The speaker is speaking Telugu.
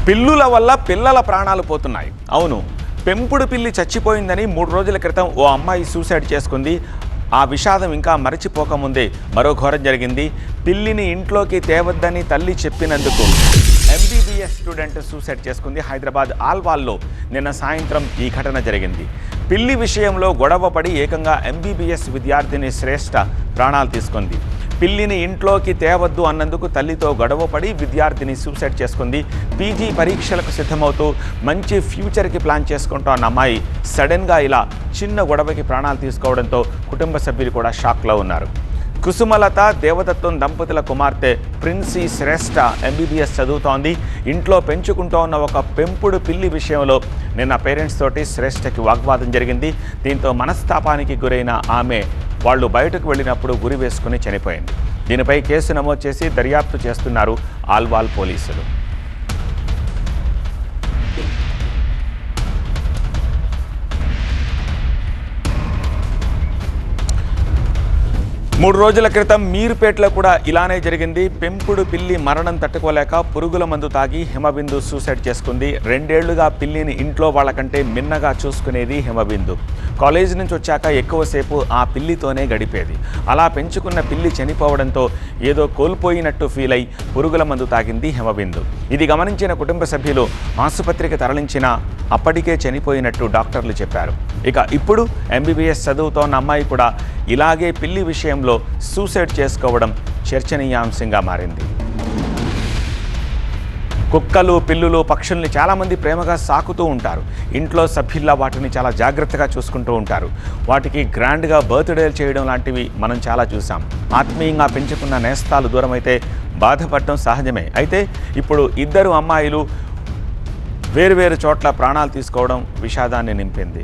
పిల్లుల వల్ల పిల్లల ప్రాణాలు పోతున్నాయి. అవును, పెంపుడు పిల్లి చచ్చిపోయిందని 3 రోజుల క్రితం ఓ అమ్మాయి సూసైడ్ చేసుకుంది. ఆ విషాదం ఇంకా మరచిపోకముందే మరో ఘోరం జరిగింది. పిల్లిని ఇంట్లోకి తేవద్దని తల్లి చెప్పినందుకు MBBS స్టూడెంట్ సూసైడ్ చేసుకుంది. హైదరాబాద్ ఆల్వాల్లో నిన్న సాయంత్రం ఈ ఘటన జరిగింది. పిల్లి విషయంలో గొడవపడి ఏకంగా MBBS విద్యార్థిని శ్రేష్ఠ ప్రాణాలు తీసుకుంది. పిల్లిని ఇంట్లోకి తేవద్దు అన్నందుకు తల్లితో గొడవపడి విద్యార్థిని సూసైడ్ చేసుకుంది. PG పరీక్షలకు సిద్ధమవుతూ మంచి ఫ్యూచర్కి ప్లాన్ చేసుకుంటూ అన్న అమ్మాయి సడన్గా ఇలా చిన్న గొడవకి ప్రాణాలు తీసుకోవడంతో కుటుంబ సభ్యులు కూడా షాక్లో ఉన్నారు. కుసుమలత దేవదత్తం దంపతుల కుమార్తె ప్రిన్సీ శ్రేష్ఠ MBBS చదువుతోంది. ఇంట్లో పెంచుకుంటూ ఉన్న ఒక పెంపుడు పిల్లి విషయంలో నిన్న పేరెంట్స్ తోటి శ్రేష్ఠకి వాగ్వాదం జరిగింది. దీంతో మనస్తాపానికి గురైన ఆమె వాళ్ళు బయటకు వెళ్ళినప్పుడు గురి వేసుకుని చనిపోయింది. దీనిపై కేసు నమోదు చేసి దర్యాప్తు చేస్తున్నారు ఆల్వాల్ పోలీసులు. మూడు రోజుల క్రితం మీర్పేటలో కూడా ఇలానే జరిగింది. పెంపుడు పిల్లి మరణం తట్టుకోలేక పురుగుల మందు తాగి హిమబిందు సూసైడ్ చేసుకుంది. 2 ఏళ్లుగా పిల్లిని ఇంట్లో వాళ్ళకంటే మిన్నగా చూసుకునేది హిమబిందు. కాలేజీ నుంచి వచ్చాక ఎక్కువసేపు ఆ పిల్లితోనే గడిపేది. అలా పెంచుకున్న పిల్లి చనిపోవడంతో ఏదో కోల్పోయినట్టు ఫీల్ అయి పురుగుల మందు తాగింది హిమబిందు. ఇది గమనించిన కుటుంబ సభ్యులు ఆసుపత్రికి తరలించిన అప్పటికే చనిపోయినట్టు డాక్టర్లు చెప్పారు. ఇక ఇప్పుడు MBBS చదువుతోన్న అమ్మాయి కూడా ఇలాగే పిల్లి విషయంలో సూసైడ్ చేసుకోవడం చర్చనీయాంశంగా మారింది. కుక్కలు, పిల్లులు, పక్షుల్ని చాలామంది ప్రేమగా సాకుతూ ఉంటారు. ఇంట్లో సభ్యుల్లా వాటిని చాలా జాగ్రత్తగా చూసుకుంటూ ఉంటారు. వాటికి గ్రాండ్గా బర్త్డేలు చేయడం లాంటివి మనం చాలా చూసాం. ఆత్మీయంగా పెంచుకున్న నేస్తాలు దూరమైతే బాధపడటం సహజమే. అయితే ఇప్పుడు ఇద్దరు అమ్మాయిలు వేరువేరు చోట్ల ప్రాణాలు తీసుకోవడం విషాదాన్ని నింపింది.